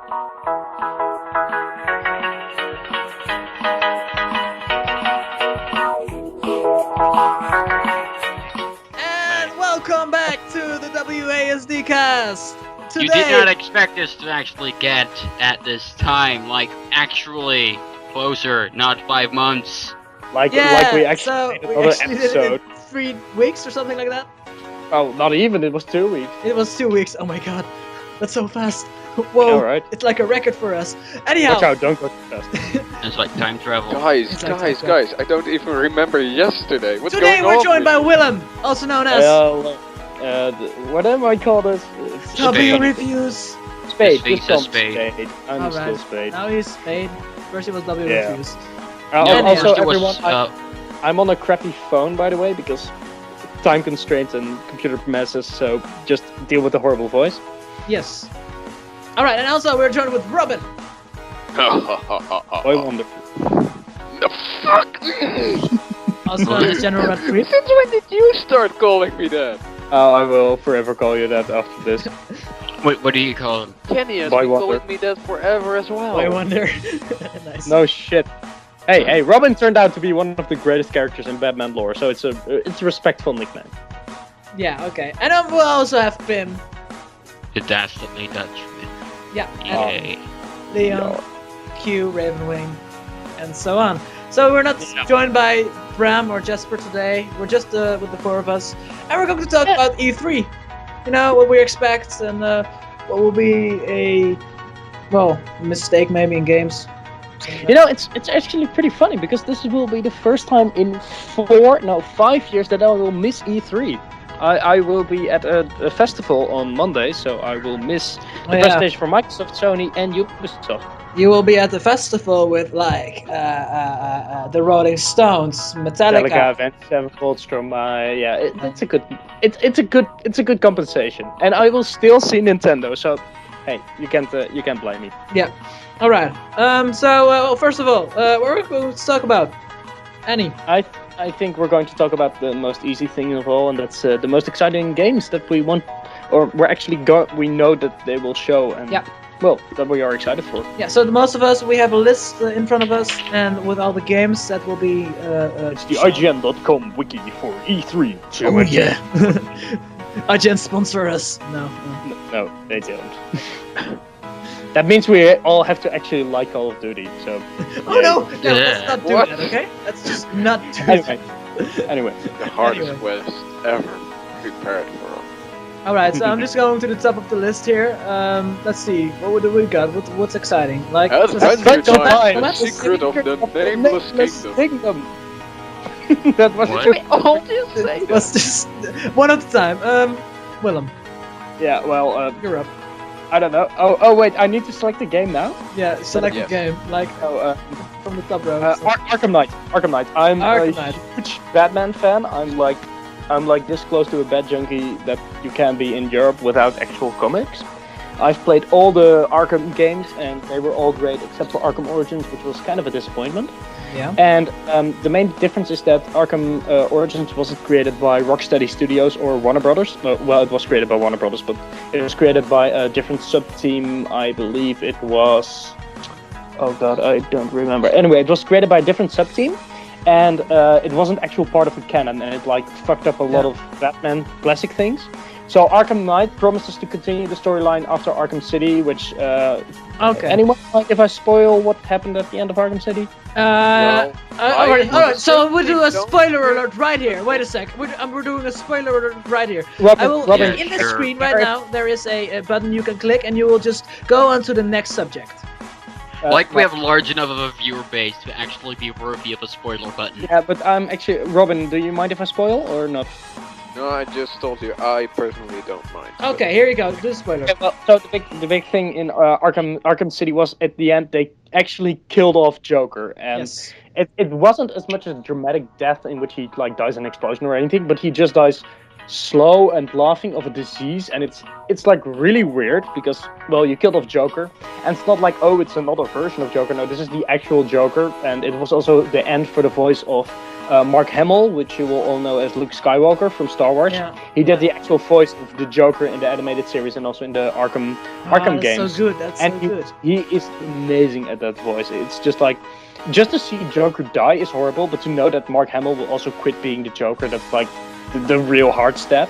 And welcome back to the WASDcast. Today, You did not expect us to actually get at this time, like actually closer, not 5 months. Like we actually made another did it episode. in 3 weeks or something like that. Oh, not even. It was 2 weeks. It was 2 weeks. Oh my god, that's so fast. Whoa, Alright. It's like a record for us. Anyhow, Watch out, don't go too fast. It's like time travel. Guys, I don't even remember yesterday. What's today going on? we're joined by Willem, also known as What am I called this? W Reviews. Spade. His face Just is Spade. I'm Alright. still Spade. Now he's Spade. First he was W Yeah. Reviews. No, Also, first it was, everyone, I'm on a crappy phone, by the way, because time constraints and computer messes, so just deal with the horrible voice. Yes. Alright, and also we're joined with Robin. Boy wonderful. The fuck? Also known as General Redcreep. Since when did you start calling me that? I will forever call you that after this. What do you call him? Kenny has Boy been Wonder. calling me that forever as well. I wonder. Nice. No shit. Hey, Robin turned out to be one of the greatest characters in Batman lore, so it's a respectful nickname. Yeah, okay. And we'll also have Pim. TheDastertlyDutchman. Yeah. Yay. Leon, QUravenwing, and so on. So we're not joined by Bram or Jasper today. We're just with the 4 of us, and we're going to talk about E3. You know what we expect and what will be a mistake maybe in games. You know, it's actually pretty funny because this will be the first time in 5 years that I will miss E3. I will be at a festival on Monday, so I will miss the presentation from Microsoft, Sony, and Ubisoft. You will be at the festival with like the Rolling Stones, Metallica. Avenged Sevenfold, Stromae. Yeah, it's a good compensation, and I will still see Nintendo. So, hey, you can't blame me. Yeah. All right. So first of all, what are we going to talk about? Annie. I think we're going to talk about the most easy thing of all, and that's the most exciting games that we want, or we know that they will show, and well, that we are excited for. Yeah. So most of us, we have a list in front of us, and with all the games that will be. It's the IGN.com wiki for E3. Oh yeah. IGN sponsor us. No, they don't. That means we all have to actually like Call of Duty, so... Oh no! Let's not do that, okay? Let's just not do that. Anyway. The hardest quest ever prepared for. Alright, so I'm just going to the top of the list here. Let's see, what do we got? What's exciting? Like, Adventure Time, the secret of the nameless kingdom. That was all just say that. Let's just... one at a time. Willem. Yeah, well, You're up. I don't know. Oh wait, I need to select the game now? Yeah, select the game. Like, from the top row. Arkham Knight. I'm Arkham a Knight. huge Batman fan. I'm like this close to a Bat junkie that you can be in Europe without actual comics. I've played all the Arkham games and they were all great except for Arkham Origins, which was kind of a disappointment. Yeah. And the main difference is that Arkham Origins wasn't created by Rocksteady Studios or Warner Brothers. Well, it was created by Warner Brothers, but it was created by a different sub-team. I believe it was... Oh god, I don't remember. Anyway, it was created by a different sub-team, and it wasn't actual part of the canon, and it like fucked up a lot of Batman classic things. So Arkham Knight promises to continue the storyline after Arkham City, which... Okay. Anyone like if I spoil what happened at the end of Arkham City? Alright, so we'll do a spoiler alert right here. Wait a sec. We're doing a spoiler alert right here. Robin, in the screen right now, there is a button you can click and you will just go on to the next subject. Like we have large enough of a viewer base to actually be worthy of a spoiler button. Yeah, but I'm actually... Robin, do you mind if I spoil or not? No, I just told you, I personally don't mind. Okay, here you go. Do the spoiler. Okay, well, so the big thing in Arkham City was at the end they actually killed off Joker, and it wasn't as much a dramatic death in which he like dies in an explosion or anything, but he just dies slow and laughing of a disease, and it's like really weird because, well, you killed off Joker, and it's not like, oh, it's another version of Joker. No, this is the actual Joker, and it was also the end for the voice of Mark Hamill, which you will all know as Luke Skywalker from Star Wars. Yeah. He did the actual voice of the Joker in the animated series and also in the Arkham That's games. so good. That's And so good. he is amazing at that voice. It's just like, just to see Joker die is horrible, but to know that Mark Hamill will also quit being the Joker, that's like the real hard step.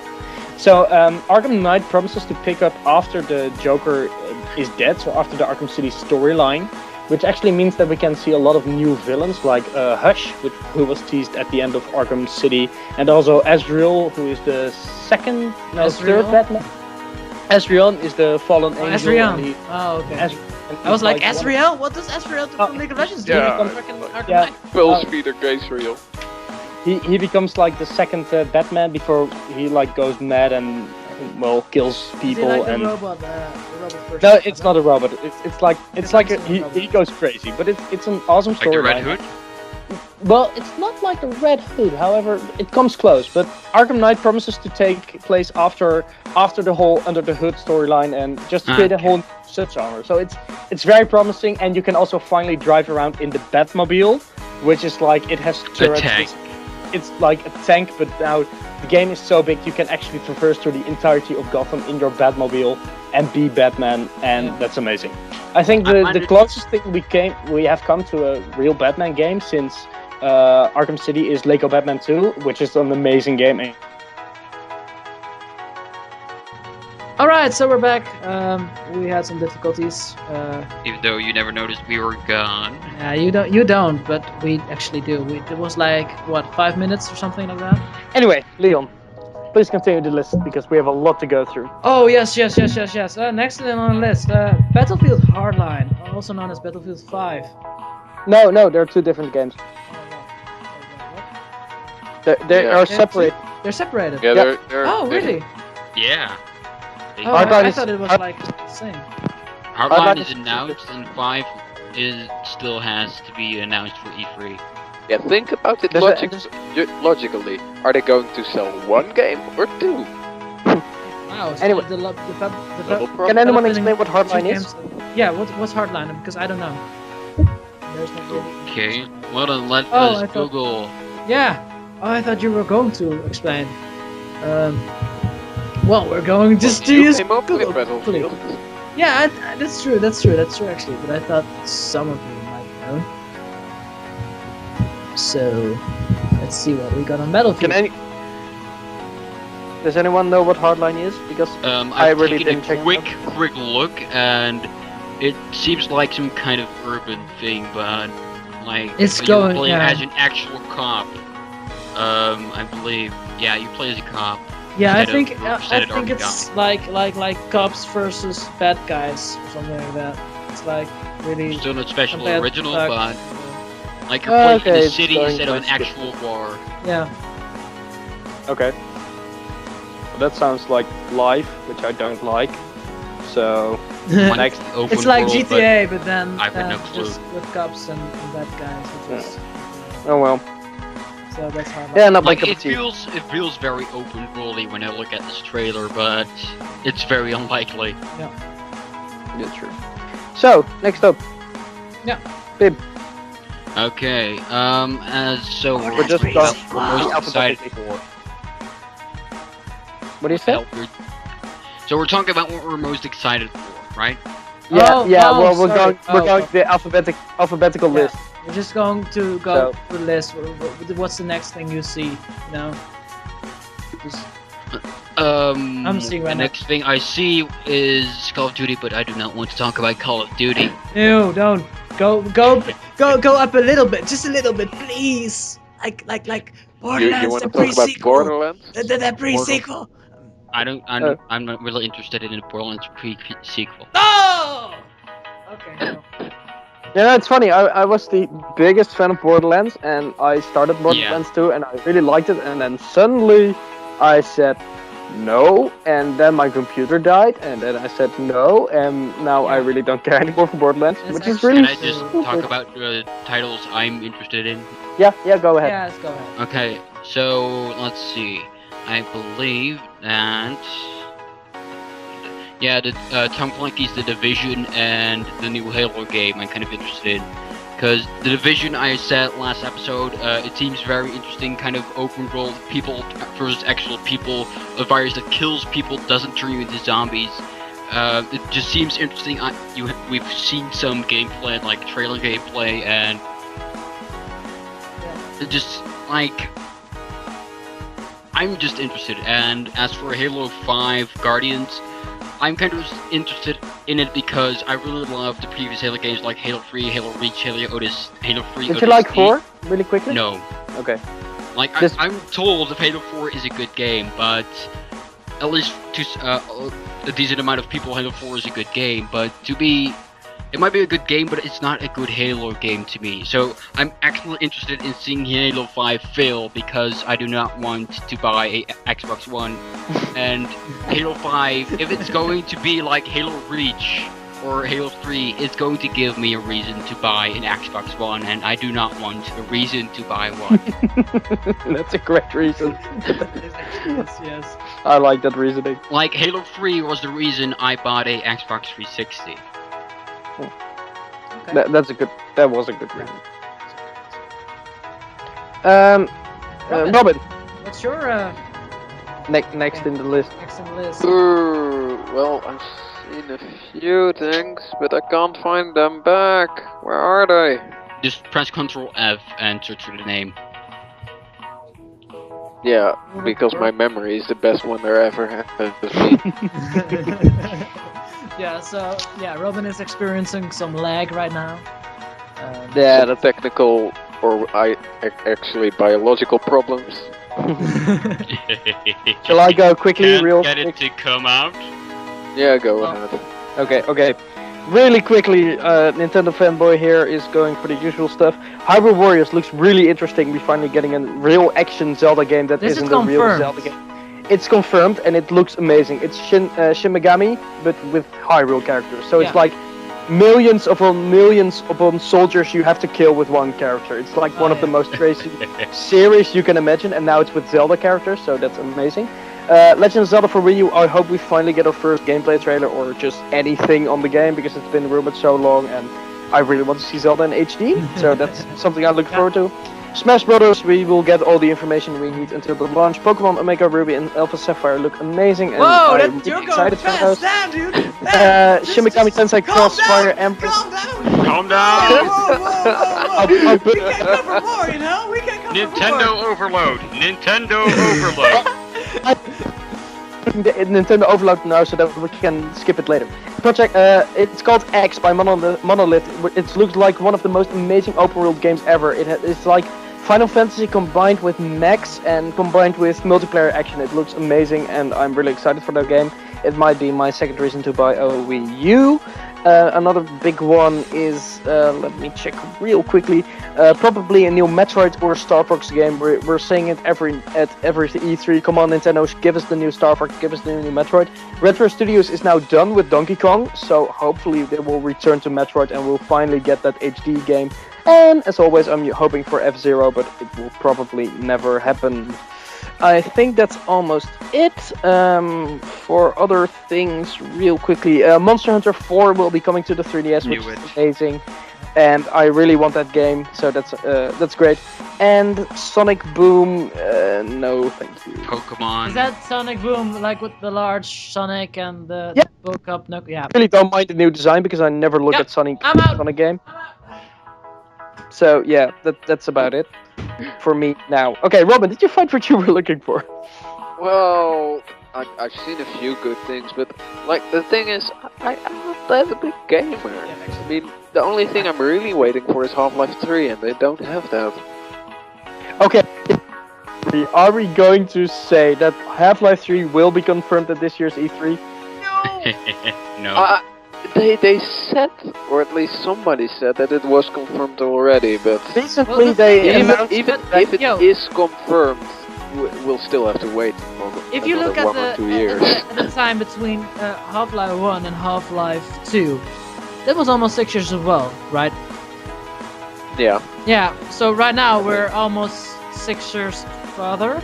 So Arkham Knight promises to pick up after the Joker is dead, so after the Arkham City storyline, which actually means that we can see a lot of new villains like Hush, who was teased at the end of Arkham City, and also Azrael, who is the third Batman. Azrael is the fallen angel. Azrael. and Okay. I was like, Azrael? What does Azrael do from League of Legends do? Yeah. Arkham Yeah. Knight? Full speeder Gabriel. He becomes like the second Batman before he like goes mad and kills Is he people like and. the robot version? No, it's not a robot. It's like he goes crazy, but it's an awesome Like the Red storyline. Hood? Well, it's not like the Red Hood. However, it comes close. But Arkham Knight promises to take place after the whole Under the Hood storyline and just create a whole subgenre. So it's very promising, and you can also finally drive around in the Batmobile, which is like it has turrets. tank. It's like a tank, but now the game is so big you can actually traverse through the entirety of Gotham in your Batmobile and be Batman, and that's amazing. I think the closest thing we have come to a real Batman game since Arkham City is Lego Batman 2, which is an amazing game. Alright, so we're back. We had some difficulties. Even though you never noticed we were gone. Yeah, you don't, but we actually do. It was like, what, 5 minutes or something like that? Anyway, Leon, please continue the list because we have a lot to go through. Oh, yes. Next on the list, Battlefield Hardline, also known as Battlefield 5. No, they're two different games. They are separate. They're separated. Yeah, Yeah. they're Oh, really? Yeah. Oh, Hardline I is- thought it was like the same. Hardline is announced, and 5 still has to be announced for E3. Yeah, think about it logically. Are they going to sell one game or two? Wow. So Anyway. Double Can problem. anyone Battlefield explain what two Hardline is? games- Yeah, what's Hardline? Because I don't know. There's no Okay, well then let Oh, I us thought- Google. Yeah. Oh, I thought you were going to explain. Well, we're going just to You use came up with Google. Battlefield. Yeah, that's true actually. But I thought some of you might know. So, let's see what we got on Battlefield. Does anyone know what Hardline is? Because I I've really taken didn't check a it quick look, and it seems like some kind of urban thing, but like It's you going- play yeah. as an actual cop. I believe. Yeah, you play as a cop. Yeah, I instead think of I represented think army it's like cops versus bad guys or something like that. It's like really Still not special compared to original, thugs. but like you're playing in Okay, the it's city going instead of an to skip. actual war. yeah. Okay. Well, that sounds like life, which I don't like. So next. Open It's like world, GTA, but then I've got no clue. just with cops and bad guys, which is Oh well. so that's how. Yeah, not my Like cup it of tea. feels very open worldy when I look at this trailer, but it's very unlikely. Yeah, true. So next up. Yeah. Bib. Okay, so We're just we're going most excited alphabetically. for. What do you say? So we're talking about what we're most excited for, right? Yeah, well, we're sorry. going to the alphabetical Yeah. list. We're just going to go through the list. What's the next thing you see? You know. Just, I'm seeing right the now. next thing I see is Call of Duty, but I do not want to talk about Call of Duty. no, don't go up a little bit, just a little bit, please. Like Borderlands, You want the to talk about pre-sequel, Borderlands? the pre-sequel. I'm not really interested in the Borderlands sequel. No. Okay. No. Yeah, it's funny. I was the biggest fan of Borderlands, and I started Borderlands 2, and I really liked it. And then suddenly, I said no, and then my computer died, and then I said no, and now I really don't care anymore for Borderlands, It's which is actually- really Can I just stupid. talk about the titles I'm interested in? Yeah, go ahead. Yeah, let's go ahead. Okay, so let's see. I believe that the Tom Clancy's The Division and the new Halo game I'm kind of interested in. Because the Division I said last episode, it seems very interesting, kind of open world, people versus actual people, a virus that kills people, doesn't turn you into zombies. It just seems interesting. We've seen some gameplay, like trailer gameplay, and it just, like, I'm just interested. And as for Halo 5 Guardians, I'm kind of interested in it because I really love the previous Halo games like Halo 3, Halo Reach, Halo 3 Did Odyssey. you like 4, really quickly? No. Okay. Like, I'm told that Halo 4 is a good game, but at least to a decent amount of people, Halo 4 is a good game, but to be... It might be a good game, but it's not a good Halo game to me. So I'm actually interested in seeing Halo 5 fail because I do not want to buy a Xbox One. And Halo 5, if it's going to be like Halo Reach or Halo 3, it's going to give me a reason to buy an Xbox One, and I do not want a reason to buy one. That's a great reason. Yes. I like that reasoning. Like, Halo 3 was the reason I bought a Xbox 360. Okay. That was a good reason. Robin, What's your next in the list. next on the list? Well, I've seen a few things, but I can't find them back. Where are they? Just press Ctrl F and search for the name. Yeah, because my memory is the best one there ever has been. Yeah, so Robin is experiencing some lag right now. Yeah, Some technical or actually biological problems. Shall I go quickly, Can't real get quick? it to come out. Yeah, go Oh. ahead. Okay. Really quickly, Nintendo fanboy here is going for the usual stuff. Hyrule Warriors looks really interesting. We're finally getting a real action Zelda game that This is isn't a real confirmed. Zelda game. It's confirmed and it looks amazing. It's Shin Megami, but with Hyrule characters. So it's Yeah. like millions upon soldiers you have to kill with one character. It's like one of the most crazy series you can imagine, and now it's with Zelda characters, so that's amazing. Legend of Zelda for Wii U, I hope we finally get our first gameplay trailer or just anything on the game, because it's been rumored so long and I really want to see Zelda in HD, so that's something I look forward to. Smash Brothers, we will get all the information we need until the launch. Pokemon Omega Ruby and Alpha Sapphire look amazing, and Whoa, I'm you're really going excited for fast those. down, dude! Shin Megami Tensei Crossfire Empress. Calm down! Calm down! I'll put- We can't come for more, you know? We can't come for Nintendo more! overload! Nintendo overload! the Nintendo Overload now so that we can skip it later. Project, it's called X by Monolith. It looks like one of the most amazing open world games ever. It's like Final Fantasy combined with mechs and combined with multiplayer action. It looks amazing and I'm really excited for that game. It might be my second reason to buy a Wii U. Another big one is, let me check real quickly, probably a new Metroid or Star Fox game. We're saying it at every E3. Come on, Nintendo, give us the new Star Fox, give us the new Metroid. Retro Studios is now done with Donkey Kong, so hopefully they will return to Metroid and we'll finally get that HD game. And as always, I'm hoping for F-Zero, but it will probably never happen. I think that's almost it. For other things, real quickly, Monster Hunter 4 will be coming to the 3DS, which is amazing, and I really want that game, so that's great. And Sonic Boom, no, thank you. Pokemon. Is that Sonic Boom, like with the large Sonic and the book up? No, yeah. I really don't mind the new design because I never look Yep, at Sonic I'm out. game. So yeah, that's about it for me now. Okay, Robin, did you find what you were looking for? Well, I've seen a few good things, but like the thing is, I'm not that a big gamer. I mean, the only thing I'm really waiting for is Half-Life 3, and they don't have that. Okay, are we going to say that Half-Life 3 will be confirmed at this year's E3? No. They said, or at least somebody said, that it was confirmed already, but Recently Well, they even announced even that- if it is confirmed, we'll still have to wait for If you another look at 1 or 2 years. at the time between Half-Life 1 and Half-Life 2, that was almost 6 years as well, right? Yeah. Yeah, so right now we're almost 6 years further.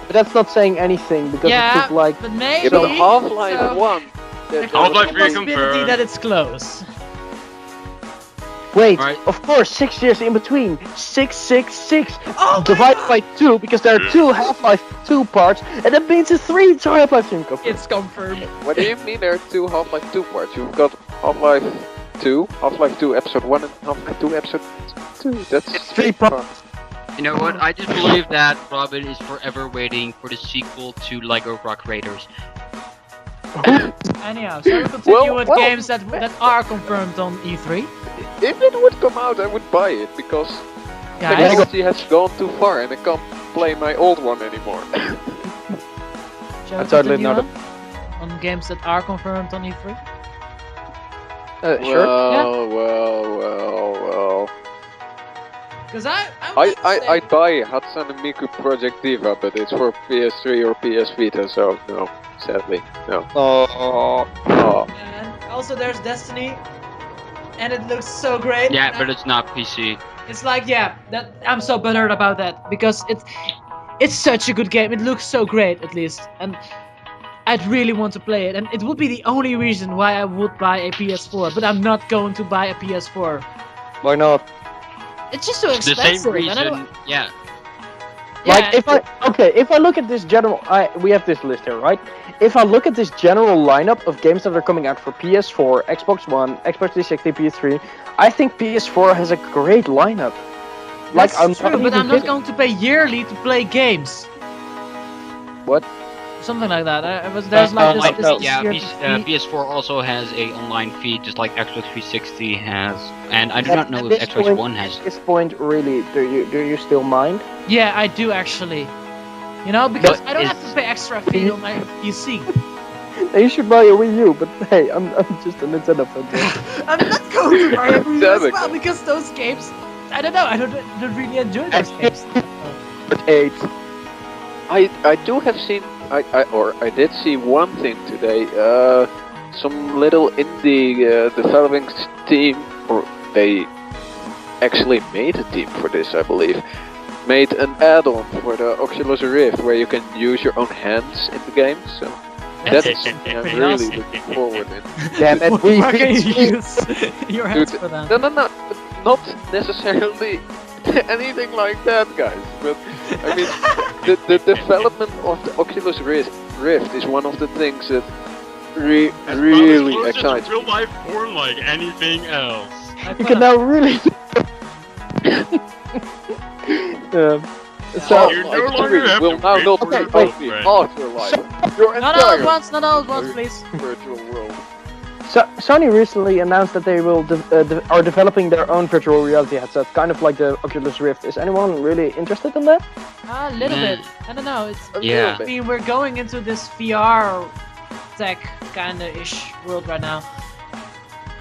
But that's not saying anything because it took like but maybe. Yeah, but Half-Life so 1. there's Half-Life a 3 possibility confirmed. that it's close. Wait, Right. of course, 6 years in between. 666 Oh divided by 2, because there are 2 Half-Life 2 parts, and that means it's 3 Half-Life 3 confirmed. It's confirmed. What do you mean there are 2 Half-Life 2 parts? You've got Half-Life 2, Half-Life 2 Episode 1, and Half-Life 2 Episode 2. That's It's 3 parts. You know what? I just believe that Robin is forever waiting for the sequel to Lego Rock Raiders. Anyhow, so we continue Well, with well. games that are confirmed on E3. If it would come out, I would buy it, because Guys, technology has gone too far and I can't play my old one anymore. shall we I totally continue know on games that are confirmed on E3? Sure. Well. Because I'd buy Hatsune Miku Project Diva, but it's for PS3 or PS Vita, so no, sadly, no. Oh. Oh. And also there's Destiny, and it looks so great. Yeah, and but it's not PC. it's like, yeah, that I'm so buttered about that because it's such a good game. It looks so great, at least, and I'd really want to play it. And it would be the only reason why I would buy a PS4, but I'm not going to buy a PS4. Why not? It's just so The expensive. same and I don't- reason, yeah. Like, yeah, if I look at this general, we have this list here, right? If I look at this general lineup of games that are coming out for PS4, Xbox One, Xbox 360, PS3, I think PS4 has a great lineup. Like, that's true, but even I'm not kidding. going to pay yearly to play games. What? Something like that. There's like this. like, this, no, this Yeah, year PS4 also has a online feed, just like Xbox 360 has, and I do At- not know at if this Xbox point- One has. At this point, really, do you still mind? Yeah, I do actually. You know, because But I don't have is- to pay extra fee on my PC. You should buy a Wii U, but hey, I'm just a Nintendo fan. I'm not going to buy a Wii U as Damn it. well because those games. I don't know. I don't really enjoy those games. But 8. I do have seen, I did see one thing today, some little indie developing team, or they actually made a team for this, I believe, made an add-on for the Oculus Rift where you can use your own hands in the game, so that is something I'm pretty really awesome. looking forward in. Damn it, Why can you Wii use your hands Dude, for that? No, not necessarily anything like that, guys. But I mean, the development of the Oculus Rift is one of the things that really excites me. real life porn like anything else. You can now really. So, You no Like, longer have will to now wait not for be your only girlfriend. half your life. Your Not all at entire once. Not all at once, please. virtual world. Sony recently announced that they will are developing their own virtual reality headset, kind of like the Oculus Rift. Is anyone really interested in that? A little Yeah. bit. I don't know. It's. A Yeah. little I bit. mean, we're going into this VR tech kind of ish world right now,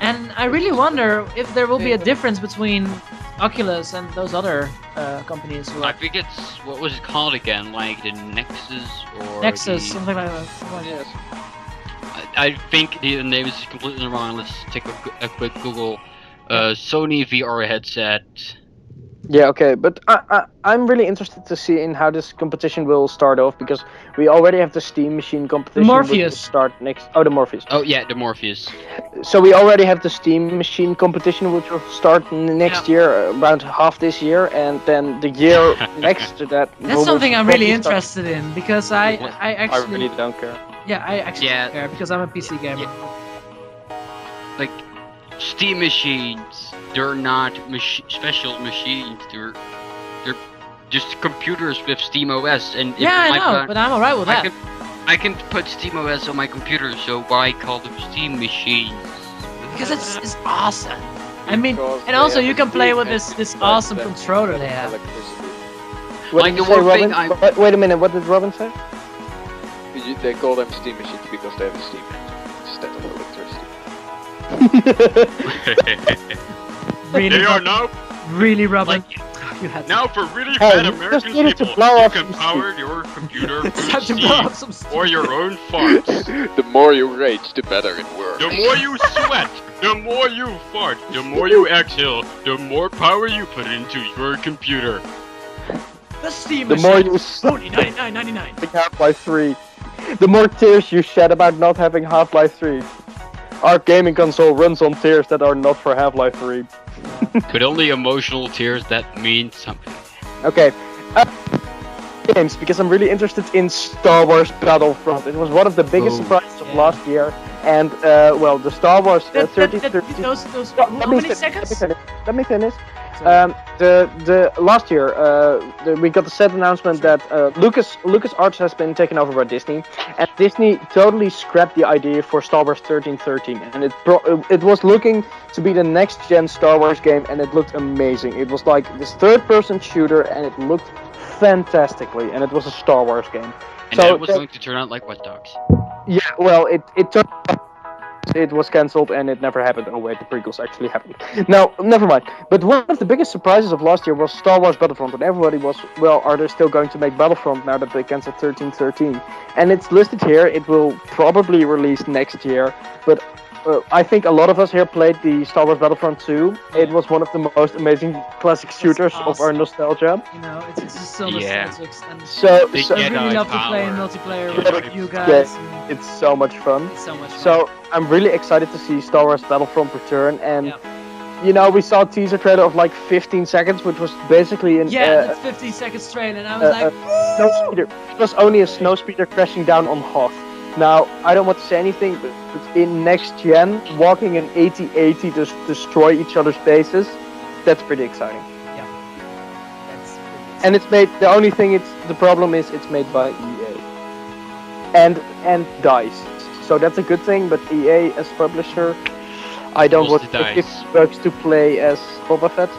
and I really wonder if there will be a difference between Oculus and those other companies who I are think it's, what was it called again? Like the Nexus or Nexus, the- something like that. Something like that. Yes. I think the name is completely wrong. Let's take a quick Google. Sony VR headset. Yeah, okay, but I'm really interested to see in how this competition will start off, because we already have the Steam Machine competition. which will Morpheus. start next. Oh, the Morpheus. Oh yeah, the Morpheus. So we already have the Steam Machine competition, which will start next year, around half this year, and then the year next to that. That's something I'm really interested in because I I actually really don't care. I actually Yeah. don't care because I'm a PC gamer. Like Steam machines, they're not special machines. They're just computers with Steam OS. And if Yeah, I my know, plan- but I'm alright with that. I can put Steam OS on my computer, so why call them Steam machines? Because it's awesome. I mean, Because and they also have you a can play Steam with engine this that awesome then controller they have. electricity. What Like did the you say, one thing Robin? Wait a minute, what did Robin say? They call them Steam machines because they have a steam engine instead of electricity. Really, They are Robin, now really, Robin. like You had to. now for really Hey, fat you American just needed to people. blow You off can some power your computer It's with time to blow Steam up some steam. or your own farts. The more you rage, the better it works. The more you sweat, the more you fart, the more you exhale, the more power you put into your computer. The Steam The machine. more you suck Only 99.99. Half-Life 3, the more tears you shed about not having Half-Life 3. Our gaming console runs on tears that are not for Half-Life 3. But only emotional tears that mean something. Okay. Games, because I'm really interested in Star Wars Battlefront. It was one of the biggest surprises of last year, and well, the Star Wars 3013. How many seconds? Let me finish. The last year, we got the sad announcement that LucasArts has been taken over by Disney, and Disney totally scrapped the idea for Star Wars 1313, and it was looking to be the next gen Star Wars game, and it looked amazing. It was like this third-person shooter, and it looked fantastically, and it was a Star Wars game. And so it was going to turn out like Watch Dogs. Yeah, well, it was cancelled and it never happened. Oh wait, the prequels actually happened. No, never mind. But one of the biggest surprises of last year was Star Wars Battlefront, and everybody was, well, are they still going to make Battlefront now that they cancelled 1313? And it's listed here. It will probably release next year, but I think a lot of us here played the Star Wars Battlefront 2. It was one of the most amazing classic shooters of our nostalgia. You know, it's just so nostalgic. And so I really love to play in multiplayer with you guys. It's so much fun. It's so much fun. So I'm really excited to see Star Wars Battlefront return, and you know, we saw a teaser trailer of like 15 seconds, which was basically an that's 15 seconds straight, and I was like, snow speeder. It was only a snow speeder crashing down on Hoth. Now, I don't want to say anything, but in next gen, walking in 8080 to destroy each other's bases, that's pretty exciting. Yeah. That's pretty exciting. And it's made, the only thing the problem is it's made by EA. And DICE. So that's a good thing, but EA as publisher, I don't want to give bugs to play as Boba Fett.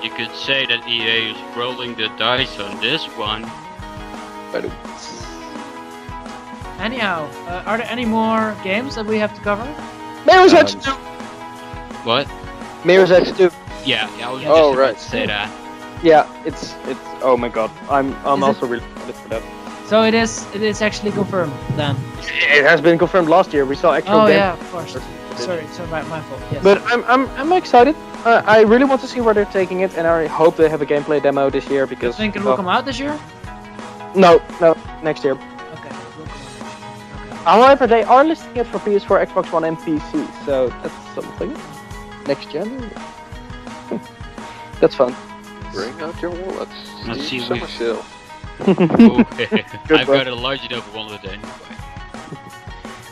You could say that EA is rolling the dice on this one. Anyhow, are there any more games that we have to cover? Mirror's Edge 2! What? Mirror's Edge 2. Yeah, I was Oh, just right. about to say that. Yeah, it's oh my god. I'm also really excited for that. So it is actually confirmed then. It has been confirmed last year. We saw actual game. Yeah, of course. Sorry, my fault. Yes. But I'm excited. I really want to see where they're taking it, and I hope they have a gameplay demo this year because. You think it will come out this year? No, next year. Okay, it will come out next year. Okay. However, they are listing it for PS4, Xbox One, and PC, so that's something. Next gen. That's fun. Bring out your wallets. Let's see Summer sale. I've got a large enough wallet anyway.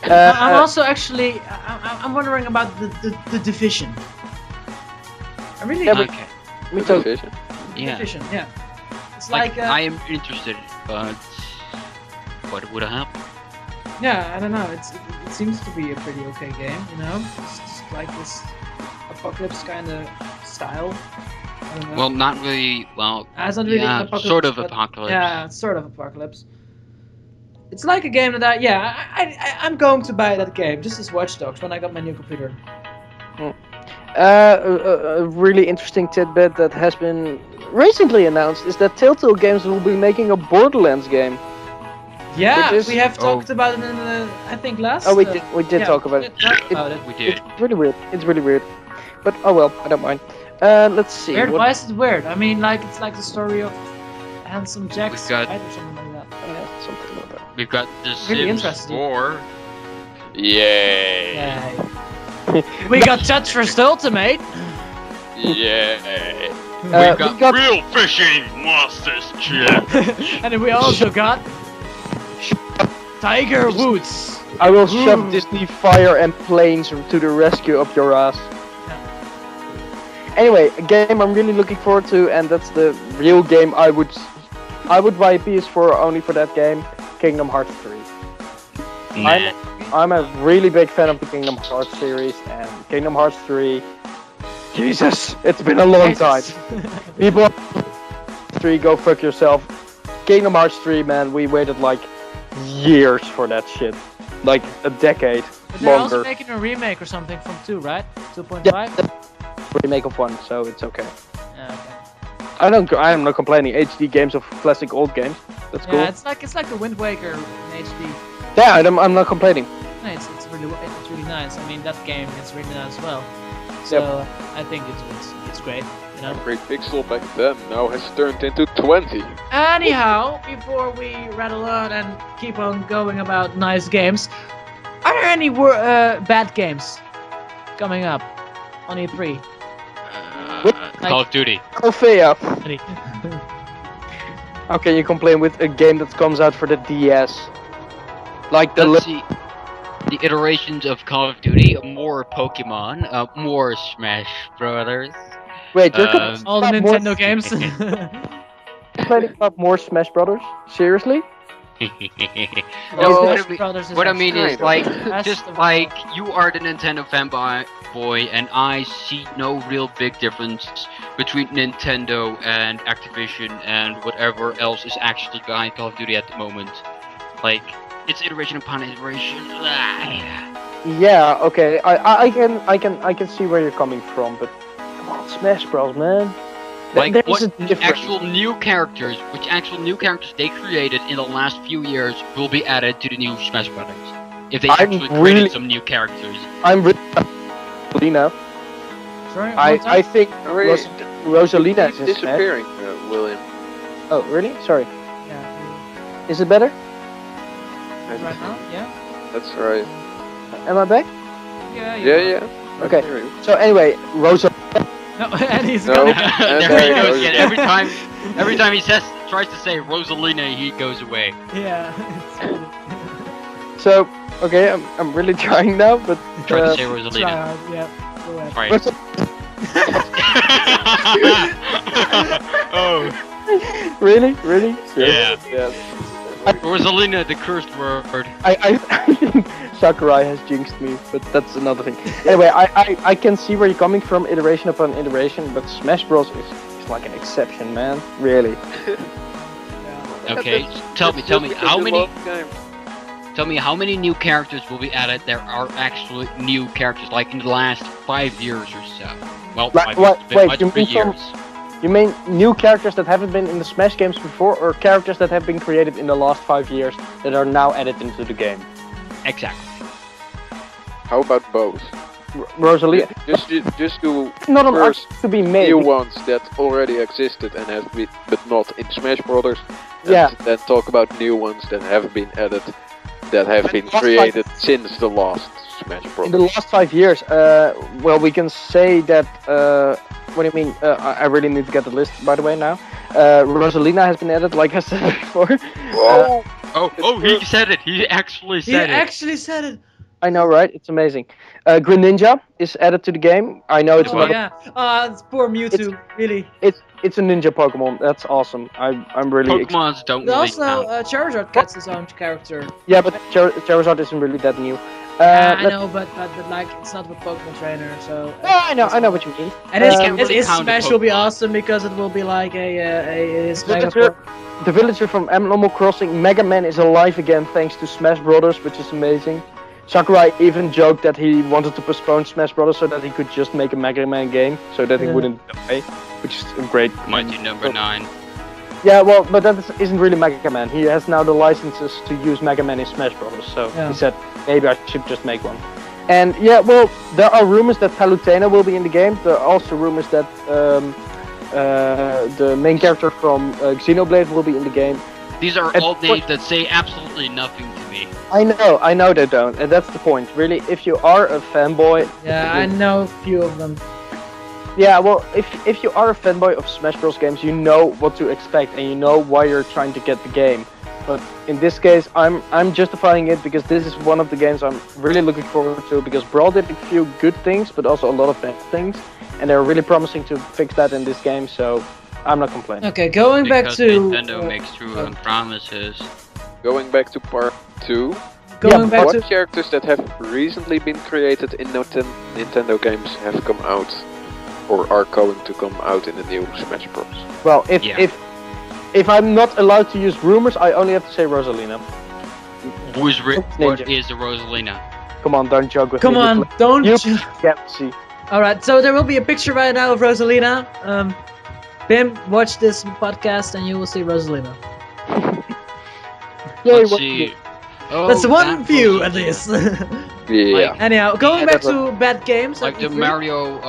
I'm also actually I'm wondering about the division. I really Okay. Me too. Yeah. division. Yeah. It's Like, like I am interested, but what would happen? yeah, I don't know. It seems to be a pretty okay game, you know. It's just like this apocalypse kind of style. I don't know. Well, not really. Well, It's not really yeah, apocalypse, sort of but- apocalypse. Yeah, it's sort of apocalypse. It's like a game that I'm going to buy that game just as Watch Dogs when I got my new computer. A really interesting tidbit that has been recently announced is that Telltale Games will be making a Borderlands game. Yeah, Which is- we have talked about it in the I think last. Oh, we did talk about it. We did talk about it. We did. It's really weird. It's really weird. But oh well, I don't mind. Let's see. Weird? what- Why is it weird? I mean, like it's like the story of Handsome Jack, We've got- right, or something like that. Yeah, something like that. We've got The Really Sims interesting. 4. Yay! Yeah. We got Tetris Ultimate. Yay! We've we got Real Fishing Masters Chip. And then we also got Tiger Woods. I will shove Disney Fire and Planes to the rescue of your ass. Anyway, a game I'm really looking forward to, and that's the real game I would buy a PS4 only for that game, Kingdom Hearts 3. Nah. I'm a really big fan of the Kingdom Hearts series, and Kingdom Hearts 3. Jesus, it's been a long time. People, 3, go fuck yourself. Kingdom Hearts 3, man, we waited like years for that shit, like a decade But they're also longer. making a remake or something from 2, right? 2.5? Yeah, remake of 1, so it's okay. Yeah, okay. I'm not complaining. HD games of classic old games. That's cool. Yeah, it's like the Wind Waker in HD. Yeah, I'm not complaining. No, it's really nice. I mean, that game is really nice as well. So I think it's great. You know. Every pixel back then now has turned into 20. Anyhow, before we rattle on and keep on going about nice games, are there any bad games coming up? on E3? Call of Duty. Althea. How can you complain with a game that comes out for the DS? Like the Let's see. The iterations of Call of Duty, more Pokemon, more Smash Brothers. Wait, you're All the complaining Nintendo games. about more Smash Brothers? Seriously? No, Brothers is what I mean is, like, Best just of like you are the Nintendo fanboy, and I see no real big difference between Nintendo and Activision and whatever else is actually behind Call of Duty at the moment. Like, it's iteration upon iteration. Yeah, okay. I can see where you're coming from, but come on, Smash Bros, man. Like, There's what a difference. actual new characters they created in the last few years will be added to the new Smash Brothers. If they actually created some new characters. I'm really Rosalina. Sorry, I think Rosalina is in Smash. disappearing, William. Oh, really? Sorry. Yeah, Is it better? right now, yeah. That's right. Am I back? Yeah, Yeah. Okay. I hear you. So anyway, No, and he's No. gonna There he goes Yeah. again. Every time he tries to say Rosalina, he goes away. Yeah. so okay, I'm really trying now, but Try to say Try Rosalina. hard, yeah. Go ahead. Try it. Oh, really? yeah. Yeah. Rosalina, the cursed word. I think Sakurai has jinxed me, but that's another thing. Anyway, I can see where you're coming from, iteration upon iteration, but Smash Bros is like an exception, man. Really. Okay, tell me, Just because how you many? love the game. Tell me how many new characters will be added? There are actually new characters, like in the last 5 years or so. Well, Like, 5 years, wait, but you 3 mean from- years. You mean new characters that haven't been in the Smash games before, or characters that have been created in the last 5 years that are now added into the game? Exactly. How about both? Rosalia, Just do not an first argument to be made. new ones that already existed and have been, but not in Smash Brothers. And Yeah. then talk about new ones that have been added, that have been last created since the last Smash In Brothers. the last 5 years, well, we can say that. What do you mean? I really need to get the list, by the way, now. Rosalina has been added, like I said before. Oh, he said it. He actually He said it. actually said it. I know, right? It's amazing. Greninja is added to the game. I know it's Oh not. yeah. It's poor Mewtwo. Really. It's a ninja Pokemon. That's awesome. I'm really. Pokemons don't But really also, count. Charizard gets his own character. Yeah, but Charizard isn't really that new. Yeah, I know, but like it's not a Pokemon trainer, so. I know what you mean. And You can't his really count the Smash will be Pokemon. awesome because it will be like a Villager, the villager from Animal Crossing, Mega Man is alive again thanks to Smash Brothers, which is amazing. Sakurai even joked that he wanted to postpone Smash Brothers so that he could just make a Mega Man game, so that he Yeah. wouldn't die, which is a great. Mighty number 9. Yeah, well, but that isn't really Mega Man. He has now the licenses to use Mega Man in Smash Brothers, so Yeah. he said maybe I should just make one. And yeah, well, there are rumors that Palutena will be in the game. There are also rumors that the main character from Xenoblade will be in the game. These are At all point- names that say absolutely nothing to me. I know they don't, and that's the point. Really, if you are a fanboy, Yeah, I know a few of them. yeah, well, if you are a fanboy of Smash Bros. Games, you know what to expect, and you know why you're trying to get the game. But in this case, I'm justifying it because this is one of the games I'm really looking forward to, because Brawl did a few good things, but also a lot of bad things, and they're really promising to fix that in this game, so I'm not complaining. Okay, going back Because to Nintendo makes true promises. Going back to part 2, going back what to characters that have recently been created in Nintendo games have come out, or are going to come out in the new Smash Bros? Well, Yeah. if I'm not allowed to use rumors, I only have to say Rosalina. What Ninja. is the Rosalina? Come on, don't joke with come me. on, don't. You can't see. All right, so there will be a picture right now of Rosalina. Bim, watch this podcast and you will see Rosalina. Yay, Let's what- see. Oh, That's one that view Rosalina. at least. Yeah. Anyhow, going Yeah, back that to bad games. Like the E3. Mario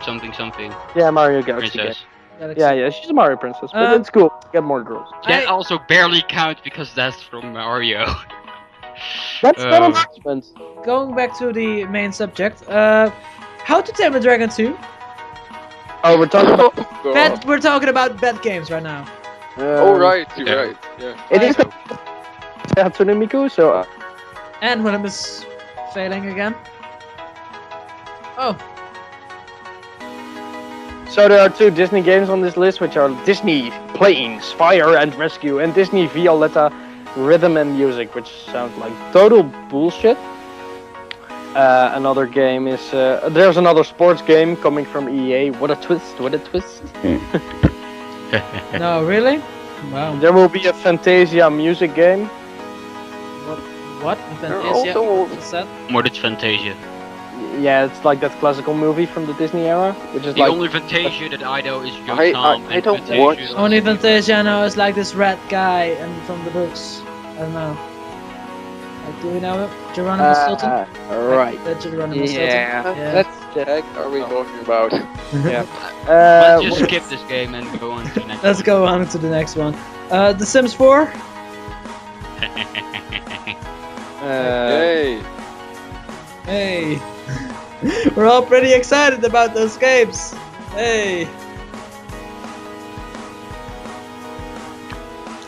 something Yeah, Mario Galaxy game. princess. Galaxy. Yeah, she's a Mario princess, but it's cool. Get more girls. That I- also barely counts because that's from Mario. That's not an Uh, argument. Going back to the main subject. How to Tame a Dragon 2? Oh, we're talking about. God. We're talking about bad games right now. Oh right, you're right. Yeah. It is the Hatsune Miku, so And Willem is failing again. Oh, so there are 2 Disney games on this list, which are Disney Planes, Fire and Rescue, and Disney Violetta Rhythm and Music, which sounds like total bullshit. Another game is there's another sports game coming from EA. What a twist! What a twist! no, really? Wow. There will be a Fantasia music game. What? They're Fantasia? also- What's that? What is Fantasia? Yeah, it's like that classical movie from the Disney era, which is The like only Fantasia that I know is I Yotam. and don't Fantasia watch- is- Only Fantasia I know is like this red guy and from the books. I don't know. Like, do we know him? Geronimo Stilton? right. The Geronimo Stilton? Yeah. What the heck are we talking about? Let's just skip this game and go on to the next Let's go on to the next one. The Sims 4? Hey. Hey. We're all pretty excited about those games. Hey.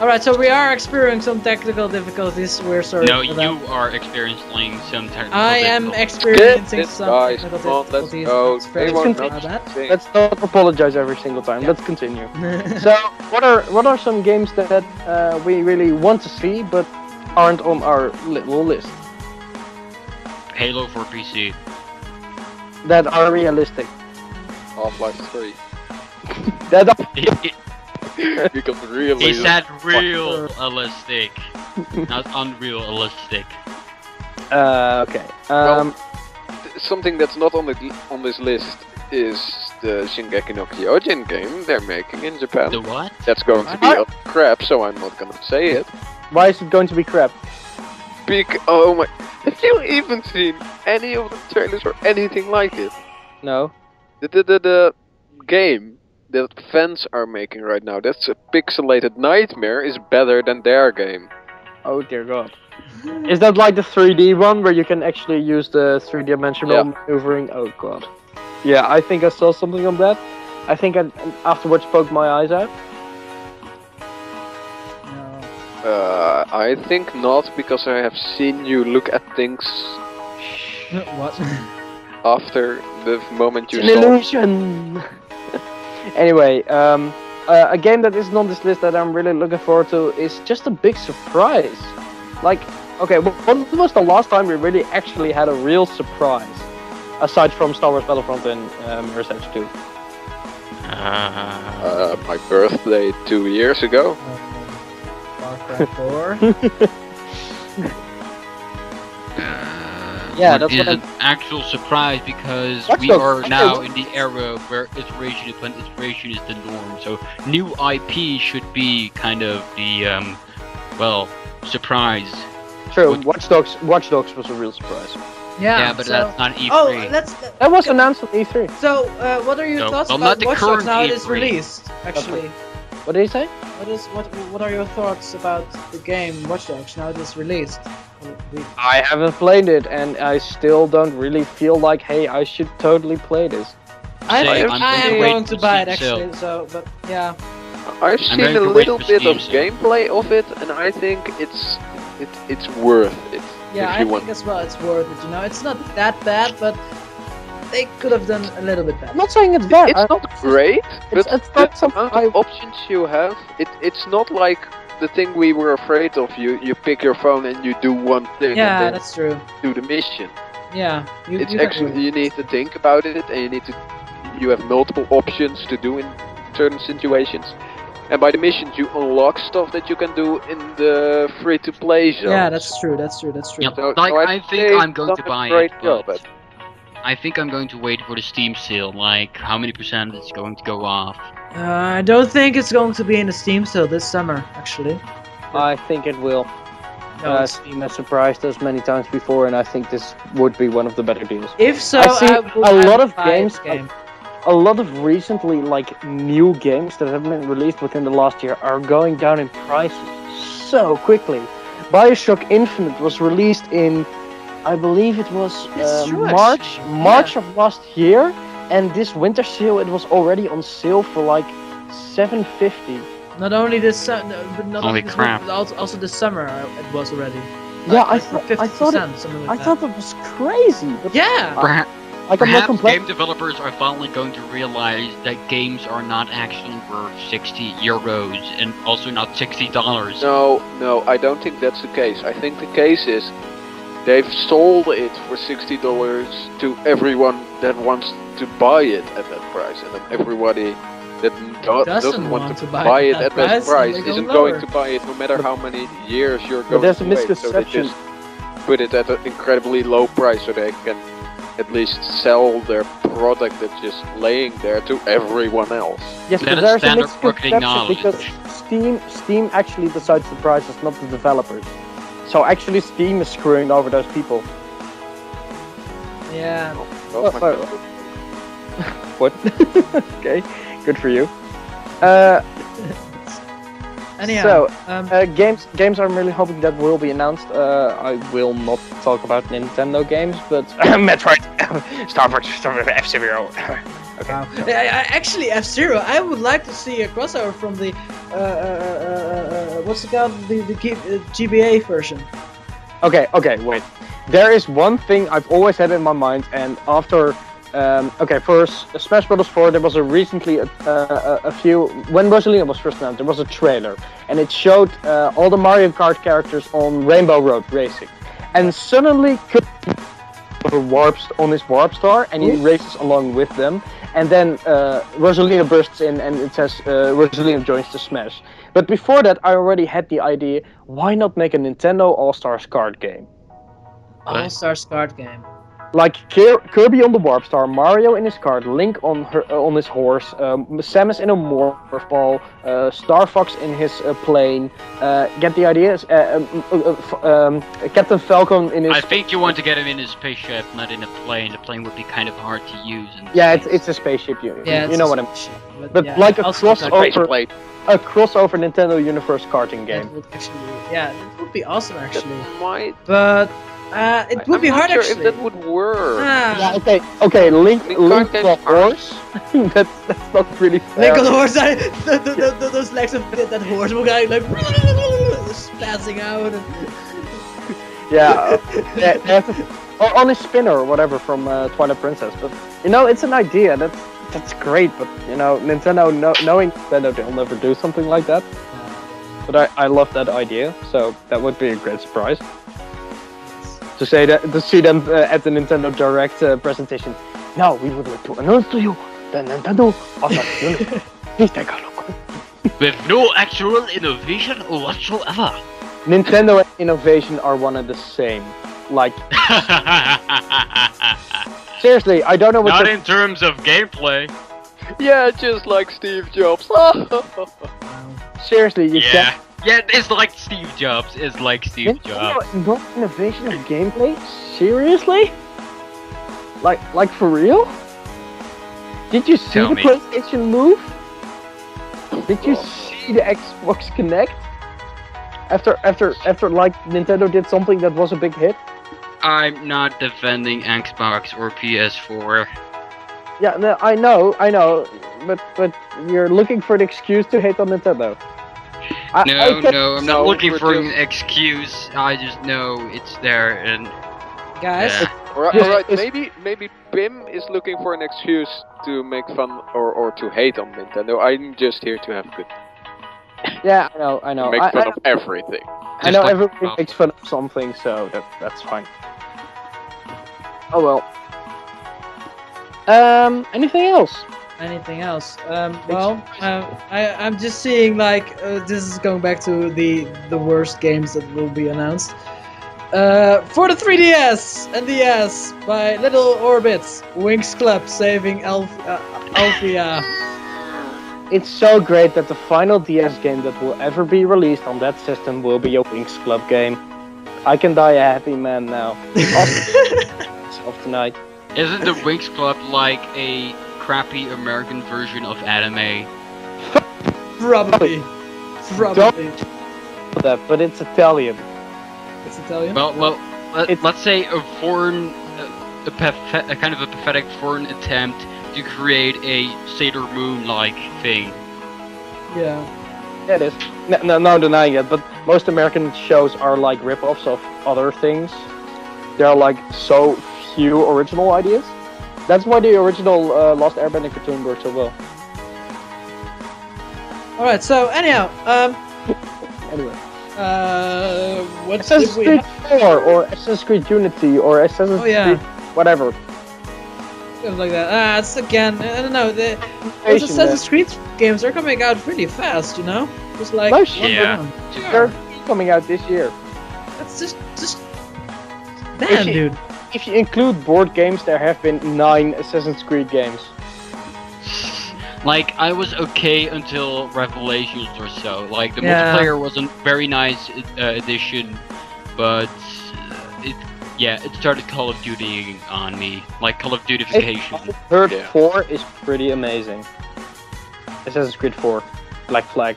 Alright, so we are experiencing some technical difficulties. We're sorry No, for that. you are experiencing some technical I am difficulties. experiencing This some guys, technical come on, let's difficulties. go. It's very They won't sorry know about that. Let's not apologize every single time. Yeah. Let's continue. So, what are some games that we really want to see but aren't on our little list Halo for PC. that are realistic? Half-Life 3. That are Because really. He said realistic, not unrealistic. okay. Something that's not on this list is the Shingeki no Kyojin game they're making in Japan. The what? That's going to be What? crap, so I'm not gonna say it. Why is it going to be crap? Oh my! Have you even seen any of the trailers or anything like it? No. The game that fans are making right now, that's a pixelated nightmare, is better than their game. Oh dear God. Is that like the 3D one where you can actually use the 3-dimensional Yeah. maneuvering? Oh God. Yeah, I think I saw something on that. I think I afterwards poked my eyes out. I think not, because I have seen you look at things What? after the moment you It's an saw. illusion. Anyway, a game that isn't on this list that I'm really looking forward to is just a big surprise. Like, okay, when was the last time we really actually had a real surprise? Aside from Star Wars Battlefront and Mirror's Edge 2. My birthday 2 years ago. Far Cry 4? Yeah, What that's is what an actual surprise, because Watch we Dogs. are Okay, now what- in the era where iteration is the norm. So new IP should be kind of the surprise. True, What- Watch Dogs was a real surprise. Yeah, but so- that's not E3. Oh, let's. That was announced at E3. So, what are your No, thoughts well, about not the Watch Dogs current now it is E3. released? Actually, What did he say? what are your thoughts about the game Watch Dogs now it is released? I haven't played it, and I still don't really feel like, hey, I should totally play this. I Say, am I'm going going to to wait buy it for Steam actually. So, but yeah, I've I'm seen going a to wait little for bit of Steam sale. gameplay of it, and I think it's worth it. yeah, if I you think want. as well it's worth it. You know, it's not that bad, but they could have done a little bit I'm better. not saying it's bad. It's not great, but it's not the something amount I- of options you have, it's not like the thing we were afraid of. You pick your phone and you do one thing Yeah, and then that's true. do the mission. Yeah, It's you actually, you need to think about it, and you have multiple options to do in certain situations. And by the missions, you unlock stuff that you can do in the free-to-play zone. Yeah, that's true. That's true. That's true. Yep. So, Like, so I think they've I'm going to done a buy great it, job but at- I think I'm going to wait for the Steam sale. Like, how many percent it's going to go off? I don't think it's going to be in the Steam sale this summer. Actually, I think it will. no, Steam has surprised us many times before, and I think this would be one of the better deals. if so, I see I would, a I lot would of buy games, this game. A lot of recently, new games that have been released within the last year are going down in prices so quickly. BioShock Infinite was released in I believe it was It's true, March actually. March of last year, and this winter sale it was already on sale for like $7.50. Not only this, but not Holy only this crap. winter, but also this summer it was already. Yeah, Like, I for thought 50%, something like I that. thought that was crazy. But Yeah. Perhaps, like I'm not perhaps complaining. game developers are finally going to realize that games are not actually worth 60 euros and also not $60. No, I don't think that's the case. I think the case is they've sold it for $60 to everyone that wants to buy it at that price, and then everybody that doesn't want to buy it at that price they go isn't lower. going to buy it no matter how many years you're But going there's to a wait. So they misconception. just put it at an incredibly low price so they can at least sell their product that's just laying there to everyone else. Yes, That but is there's a standard marketing misconception knowledge. because Steam actually decides the prices, not the developers. So actually, Steam is screwing over those people. Yeah. Well, my- Oh. What? Okay, good for you. Anyhow. So, um, games I'm really hoping that will be announced. I will not talk about Nintendo games, but Metroid, Star Wars, F-Zero. Okay. wow. Actually, F-Zero, I would like to see a crossover from the what's it called, the GBA version. Okay, wait. There is one thing I've always had in my mind, and after, for Smash Bros. 4, there was recently a few, when Rosalina was first announced, there was a trailer, and it showed all the Mario Kart characters on Rainbow Road racing, and suddenly on his Warp Star, and he races along with them, and then Rosalina bursts in, and it says Rosalina joins the Smash. But before that, I already had the idea, why not make a Nintendo All-Stars card game? All-Stars card game. Like Kirby on the Warp Star, Mario in his cart, Link on his horse, Samus in a morph ball, Star Fox in his plane. Get the idea? Captain Falcon in his. I think you want to get him in a spaceship, not in a plane. The plane would be kind of hard to use. Yeah, it's a spaceship. You know what I mean. But yeah, like a also crossover, a crossover Nintendo Universe karting game. It would actually, it would be awesome actually. Might. But it would be I'm hard not sure actually. if that would work. Ah. Yeah, okay. Link I mean, the card games horse. that's not really fair. Link on the horse, those legs of that horse will guy like spazzing out. Yeah, or on his spinner or whatever from Twilight Princess. But it's an idea. That's great. But Nintendo, knowing Nintendo, they'll never do something like that. But I love that idea. So that would be a great surprise. To see them at the Nintendo Direct presentation. Now we would like to announce to you the Nintendo All-Stars Universe. Please take a look. With no actual innovation whatsoever. Nintendo and innovation are one and the same. Like, seriously, I don't know what. Not in terms of gameplay. Yeah, just like Steve Jobs. Seriously, you can't. Yeah, it's like Steve Jobs. It's like Steve Jobs. No innovation of gameplay? Seriously? Like for real? Did you see Tell the me. PlayStation Move? Did you see the Xbox Connect? After like Nintendo did something that was a big hit? I'm not defending Xbox or PS4. Yeah, no, I know, but you're looking for an excuse to hate on Nintendo. No, I'm not So looking we're for an just- excuse. I just know it's there, and Guys, yeah. Alright, It's- maybe Bim is looking for an excuse to make fun or to hate on Nintendo. I'm just here to have good Yeah, I know. make fun of everything. I know Just like everybody Ralph. makes fun of something, so that's fine. Oh well. Anything else? anything else? I'm just seeing like this is going back to the worst games that will be announced. For the 3DS and DS by Little Orbits, Winx Club saving Alphia. It's so great that the final DS game that will ever be released on that system will be a Winx Club game. I can die a happy man now. Of tonight. Isn't the Winx Club like a crappy American version of anime? Probably. But it's Italian. It's Italian. Well, let's say a foreign, a kind of a pathetic foreign attempt to create a Sailor Moon-like thing. Yeah. Yeah, it is. No denying it, but most American shows are like rip-offs of other things. There are like so few original ideas. That's why the original Lost Airbender cartoon worked so well. Alright, so anyhow, Anyway. what's Assassin's Creed 4 or Assassin's Creed Unity or Assassin's Creed whatever. Stuff like that. It's again, I don't know, those Assassin's Creed games are coming out really fast, you know? Just like No, They're They're coming out this year. That's just man, dude. If you include board games, there have been 9 Assassin's Creed games. Like, I was okay until Revelations or so. Like, the multiplayer was a very nice addition, but it started Call of Duty on me. Like, Call of Duty-fication. I've heard 4 is pretty amazing. Assassin's Creed 4. Black Flag.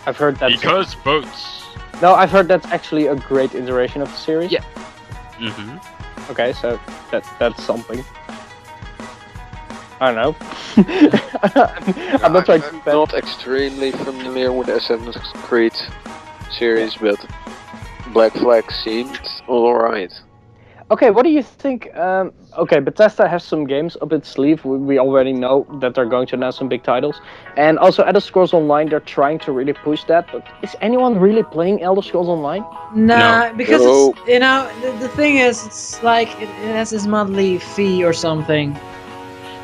I've heard that. Because boats. No, I've heard that's actually a great iteration of the series. Yeah. Okay, so that's something. I don't know. I'm not trying to I'm not extremely familiar with the Assassin's Creed series, but Black Flag seemed alright. Okay, what do you think? Okay, Bethesda has some games up its sleeve. We already know that they're going to announce some big titles. And also Elder Scrolls Online, they're trying to really push that. But is anyone really playing Elder Scrolls Online? Nah, No. because it's, you know, the thing is, it's like, it has this monthly fee or something.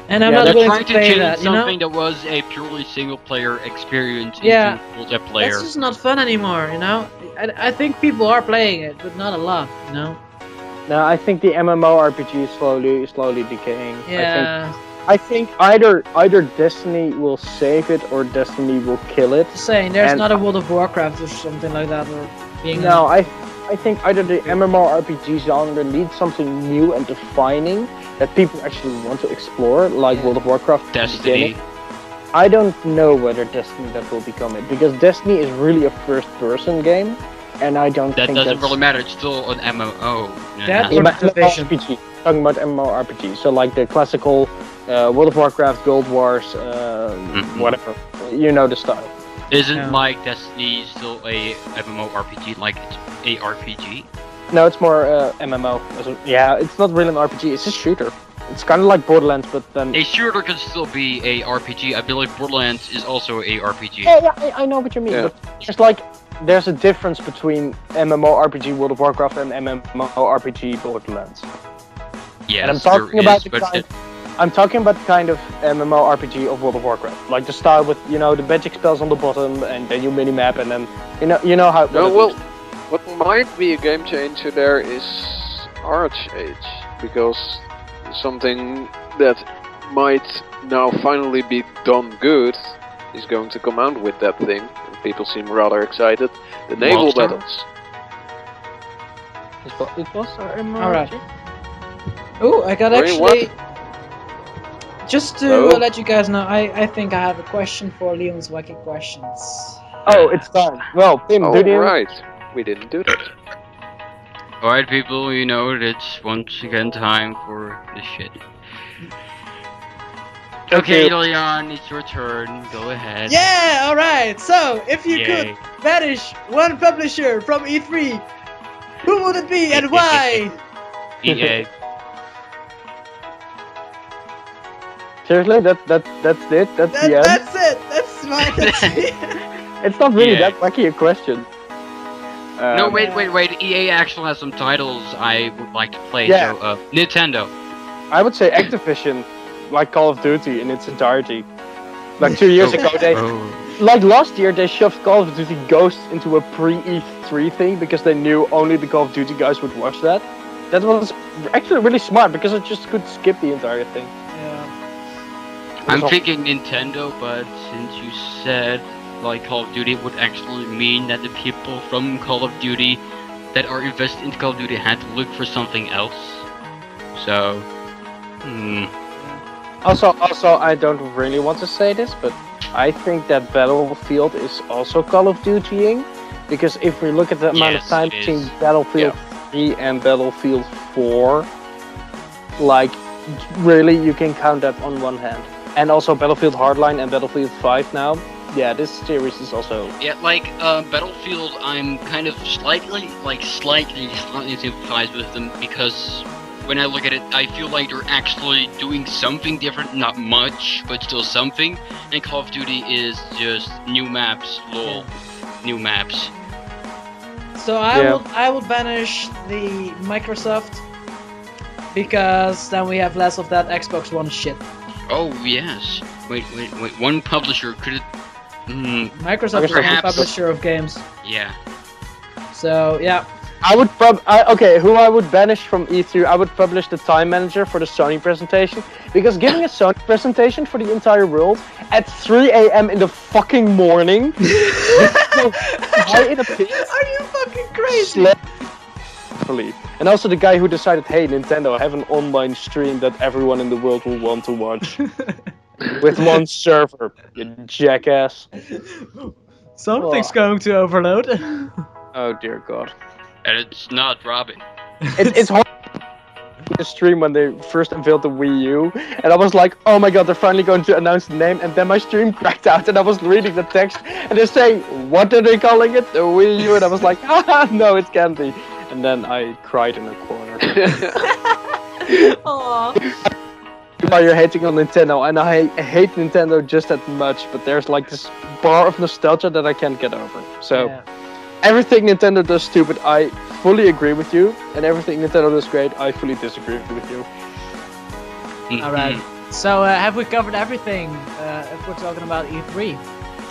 And I'm not They're willing trying to to pay change that, you know? something that was a purely single-player experience Yeah. into multiplayer. That's just not fun anymore, you know? I think people are playing it, but not a lot, you know? No, I think the MMORPG is slowly decaying. Yeah. I think either Destiny will save it or Destiny will kill it. Just saying, there's And- not a World of Warcraft or something like that, or being... No, I think either the MMORPG genre needs something new and defining that people actually want to explore, like World of Warcraft. at the Destiny. beginning. I don't know whether Destiny that will become it, because Destiny is really a first-person game, and I don't That think doesn't that's... really matter, it's still an MMO. That Yeah, or but Division. MMORPG. Talking about MMORPG, so like the classical World of Warcraft, Gold Wars, whatever. You know the style. Isn't Yeah. like Destiny still a MMORPG, like it's a RPG? No, it's more MMO. Yeah, it's not really an RPG, it's a shooter. It's kind of like Borderlands, but then... A shooter can still be a RPG. I believe Borderlands is also a RPG. Yeah, I know what you mean, Yeah. but it's like there's a difference between MMORPG World of Warcraft and MMORPG Borderlands. Yes, And I'm talking there about is, the but kind. I'm talking about the kind of MMORPG of World of Warcraft, like the style with the magic spells on the bottom, and then you minimap, and then you know how. No, what it well, looks. what might be a game changer there is Archage, because something that might now finally be done good is going to come out with that thing. And people seem rather excited. The naval Monster? battles. It was Alright. Oh, I got Sorry, what? actually... Just to Hello? let you guys know, I think I have a question for Leon's Wacky Questions. Oh, it's time. Well, Tim, Oh, do you? right. We didn't do that. Alright, people, you know it's once again time for the shit. Okay, you. Leon, it's your turn. Go ahead. Yeah, alright, so if you Yay. could banish one publisher from E3, who would it be and why? EA. Seriously, that's it. That's the end. That's it, that's my... That's It's not really Yeah. that wacky a question. No, wait. EA actually has some titles I would like to play. Yeah. So, Nintendo. I would say Activision, like Call of Duty in its entirety. Like 2 years ago, like last year, they shoved Call of Duty Ghosts into a pre-E3 thing because they knew only the Call of Duty guys would watch that. That was actually really smart because it just could skip the entire thing. Yeah. I'm So- thinking Nintendo, but since you said like Call of Duty would actually mean that the people from Call of Duty that are invested in Call of Duty had to look for something else. So, Also, I don't really want to say this, but I think that Battlefield is also Call of Dutying, because if we look at the amount of Yes, time it between is. Battlefield 3 and Battlefield 4, like, really, you can count that on one hand. And also Battlefield Hardline and Battlefield 5 now. Yeah, this series is also... Yeah, like, Battlefield, I'm kind of slightly sympathize with them, because when I look at it, I feel like they're actually doing something different, not much, but still something, and Call of Duty is just new maps, lol, new maps. So I will banish the Microsoft, because then we have less of that Xbox One shit. Oh, yes. Wait, one publisher could... Microsoft is the publisher of games. Yeah. So, yeah. I would who I would banish from E3, I would publish the Time Manager for the Sony presentation, because giving a Sony presentation for the entire world at 3 AM in the fucking morning, are you fucking crazy? And also the guy who decided, hey Nintendo, have an online stream that everyone in the world will want to watch. With one server, you jackass. Something's going to overload. Oh dear god. And it's not Robin. It's hard to stream when they first unveiled the Wii U, and I was like, oh my god, they're finally going to announce the name, and then my stream cracked out, and I was reading the text, and they're saying, what are they calling it? The Wii U? And I was like, ah, no, it can't be. And then I cried in a corner. Aww. Why you're hating on Nintendo, and I hate Nintendo just that much, but there's like this bar of nostalgia that I can't get over. So, everything Nintendo does stupid, I fully agree with you, and everything Nintendo does great, I fully disagree with you. Alright, so have we covered everything if we're talking about E3?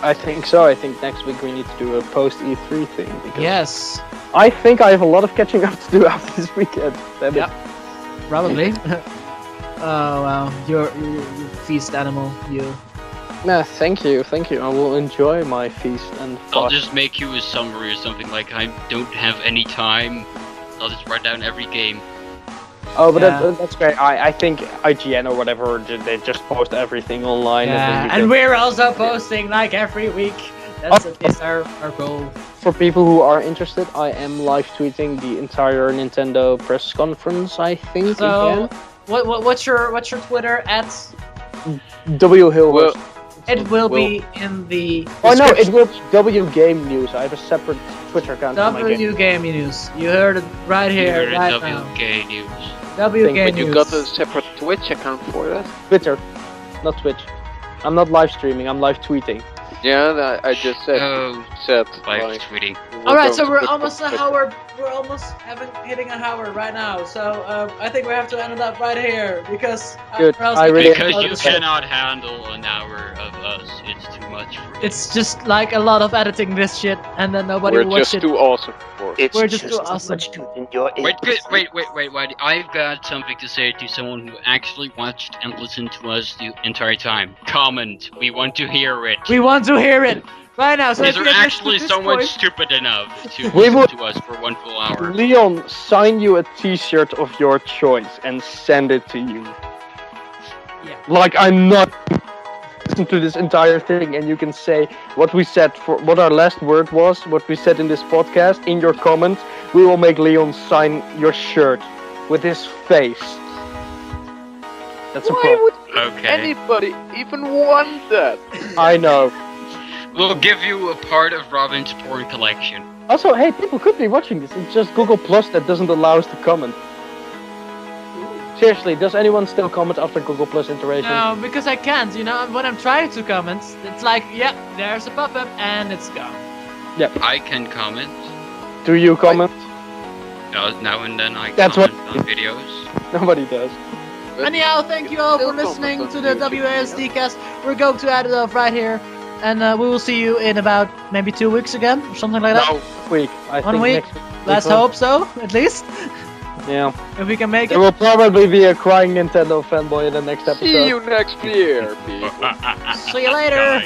I think so. I think next week we need to do a post-E3 thing. Because yes. I think I have a lot of catching up to do after this weekend. Yep. Probably. Oh wow, you're feast animal, you. Nah, thank you. I will enjoy my feast and I'll just make you a summary or something, like I don't have any time. I'll just write down every game. Oh, but that's great. I think IGN or whatever, they just post everything online. Yeah, and we're also posting like every week. That's at least our goal. For people who are interested, I am live tweeting the entire Nintendo press conference, I think. So, what's your Twitter at? WHill. It will be in the. Oh no, it will be W Game News. I have a separate Twitter account. W Game News. You heard it right here, right now. WK News. WK News. But you got a separate Twitch account for that? Twitter, not Twitch. I'm not live streaming. I'm live tweeting. Yeah, I just said. Live tweeting. All right, so we're almost an hour. We're almost hitting an hour right now. So I think we have to end it up right here because. Good. Because you cannot handle an hour of us. It's too much for you. It's just like a lot of editing this shit, and then nobody will watch it. We're just too awesome for it. We're just too awesome. Wait. I've got something to say to someone who actually watched and listened to us the entire time. Comment. We want to hear it. We want to hear it right now. So is there actually someone stupid enough to listen to us for 1 full hour? Leon, sign you a T-shirt of your choice and send it to you. Yeah. Like I'm not listen to this entire thing, and you can say what we said for what our last word was, what we said in this podcast. In your comments, we will make Leon sign your shirt with his face. That's Why would anybody even want that? I know. We'll give you a part of Robin's porn collection. Also, hey, people could be watching this. It's just Google Plus that doesn't allow us to comment. Seriously, does anyone still comment after Google Plus iteration? No, because I can't. You know, when I'm trying to comment, it's like, yeah, there's a pop-up and it's gone. Yep. I can comment. Do you comment? Now and then I That's comment on videos. Nobody does. Anyhow, thank you all for listening to the WASDcast. We're going to add it up right here. And we will see you in about maybe 2 weeks again, or something like that. Week. I 1 think week. Next week. Let's hope so, at least. Yeah. If we can make it. There will probably be a crying Nintendo fanboy in the next episode. See you next year, people. See you later.